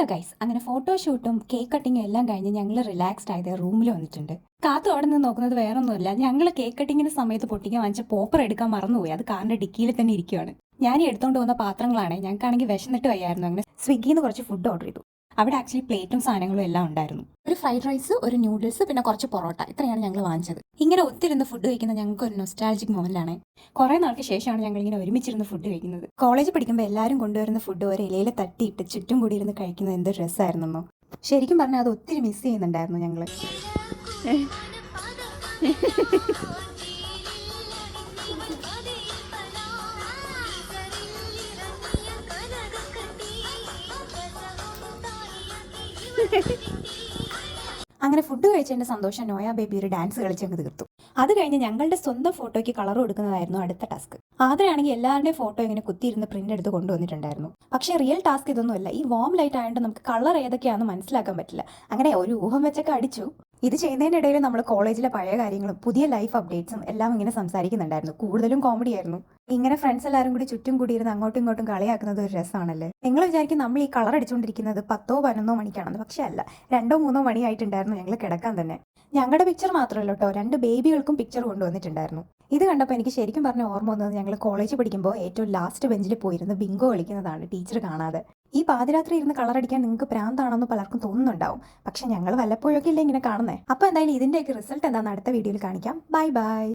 Hello guys, അങ്ങനെ ഫോട്ടോഷൂട്ടും cake കട്ടിങ്ങും എല്ലാം കഴിഞ്ഞ് ഞങ്ങൾ റിലാക്സ്ഡ് ആയത് റൂമിൽ വന്നിട്ടുണ്ട്. കാത്തു അവിടെ നിന്ന് നോക്കുന്നത് വേറൊന്നുമില്ല, ഞങ്ങൾ കേക്ക് കട്ടിങ്ങിന്റെ സമയത്ത് പൊട്ടിക്കാൻ വാങ്ങിച്ച പോപ്പർ എടുക്കാൻ മറന്നുപോയി. അത് കാറിന്റെ ഡിക്കിയിൽ തന്നെ ഇരിക്കുകയാണ്. ഞാൻ ഈ എടുത്തോണ്ട് വന്ന പാത്രങ്ങളാണ്. ഞങ്ങൾക്കാണെങ്കിൽ വിശന്നിട്ട് വയ്യായിരുന്നു. അങ്ങനെ സ്വിഗ്ഗിയിൽ നിന്ന് കുറച്ച് ഫുഡ് ഓർഡർ ചെയ്തു. അവിടെ ആക്ച്വലി പ്ലേറ്റും സാധനങ്ങളും എല്ലാം ഉണ്ടായിരുന്നു. ഒരു ഫ്രൈഡ് റൈസ്, ഒരു നൂഡിൽസ്, പിന്നെ കുറച്ച് പൊറോട്ട, ഇത്രയാണ് ഞങ്ങൾ വാങ്ങിച്ചത്. ഇങ്ങനെ ഒത്തിരുന്ന് ഫുഡ് കഴിക്കുന്ന ഞങ്ങൾക്ക് ഒരു നൊസ്റ്റാൾജിക് മൊമെന്റ് ആണ്. കുറെ നാൾക്ക് ശേഷമാണ് ഞങ്ങൾ ഇങ്ങനെ ഒരുമിച്ചിരുന്ന് ഫുഡ് കഴിക്കുന്നത്. കോളേജ് പഠിക്കുമ്പോൾ എല്ലാവരും കൊണ്ടുവരുന്ന ഫുഡ് ഒരു ഇലയിൽ തട്ടിയിട്ട് ചുറ്റും കൂടി ഇരുന്ന് കഴിക്കുന്നത് എന്ത് രസമായിരുന്നോ. ശരിക്കും പറഞ്ഞാൽ അത് ഒത്തിരി മിസ് ചെയ്യുന്നുണ്ടായിരുന്നു ഞങ്ങൾ. അങ്ങനെ ഫുഡ് കഴിച്ചതിന്റെ സന്തോഷം നോയ ബേബി ഒരു ഡാൻസ് കളിച്ചങ്ങ് തീർത്തു. അത് കഴിഞ്ഞ് ഞങ്ങളുടെ സ്വന്തം ഫോട്ടോയ്ക്ക് കളർ കൊടുക്കുന്നതായിരുന്നു അടുത്ത ടാസ്ക്. ആദ്യമാണെങ്കിൽ എല്ലാവരുടെയും ഫോട്ടോ ഇങ്ങനെ കുത്തിയിരുന്ന് പ്രിന്റ് എടുത്ത് കൊണ്ടുവന്നിട്ടുണ്ടായിരുന്നു. പക്ഷേ റിയൽ ടാസ്ക് ഇതൊന്നുമല്ല. ഈ വാം ലൈറ്റ് ആയതുകൊണ്ട് നമുക്ക് കളർ ഏതൊക്കെയാണെന്ന് മനസ്സിലാക്കാൻ പറ്റില്ല. അങ്ങനെ ഒരു ഊഹം വെച്ചൊക്കെ അടിച്ചു. ഇത് ചെയ്യുന്നതിനിടയിൽ നമ്മൾ കോളേജിലെ പഴയ കാര്യങ്ങളും പുതിയ ലൈഫ് അപ്ഡേറ്റ്സും എല്ലാം ഇങ്ങനെ സംസാരിക്കുന്നുണ്ടായിരുന്നു. കൂടുതലും കോമഡി ആയിരുന്നു. ഇങ്ങനെ ഫ്രണ്ട്സ് എല്ലാവരും കൂടി ചുറ്റും കൂടിയിരുന്ന് അങ്ങോട്ടും ഇങ്ങോട്ടും കളിയാക്കുന്നത് ഒരു രസമാണല്ലേ. നിങ്ങൾ വിചാരിക്കും നമ്മൾ ഈ കളർ അടിച്ചുകൊണ്ടിരിക്കുന്നത് 10-11 മണിക്കാണെന്ന്. പക്ഷേ അല്ല, 2-3 മണിയായിട്ടുണ്ടായിരുന്നു ഞങ്ങൾ കിടക്കാൻ തന്നെ. ഞങ്ങളുടെ പിക്ചർ മാത്രമല്ല കേട്ടോ, 2 ബേബികൾക്കും പിക്ചർ കൊണ്ടുവന്നിട്ടുണ്ടായിരുന്നു. ഇത് കണ്ടപ്പോൾ എനിക്ക് ശരിക്കും പറഞ്ഞ ഓർമ്മ വന്നത് ഞങ്ങൾ കോളേജ് പഠിക്കുമ്പോൾ ഏറ്റവും ലാസ്റ്റ് ബെഞ്ചിൽ പോയിരുന്ന് ബിങ്കോ കളിക്കുന്നതാണ് ടീച്ചർ കാണാതെ. ഈ പാതിരാത്രി ഇരുന്ന് കളറടിക്കാൻ നിങ്ങൾക്ക് പ്രാന്താണെന്ന് പലർക്കും തോന്നുന്നുണ്ടാവും. പക്ഷെ ഞങ്ങൾ വല്ലപ്പോഴൊക്കെ ഇല്ല ഇങ്ങനെ കാണുന്നേ. അപ്പോൾ എന്തായാലും ഇതിൻ്റെയൊക്കെ റിസൾട്ട് എന്താണെന്ന് അടുത്ത വീഡിയോയിൽ കാണിക്കാം. Bye bye.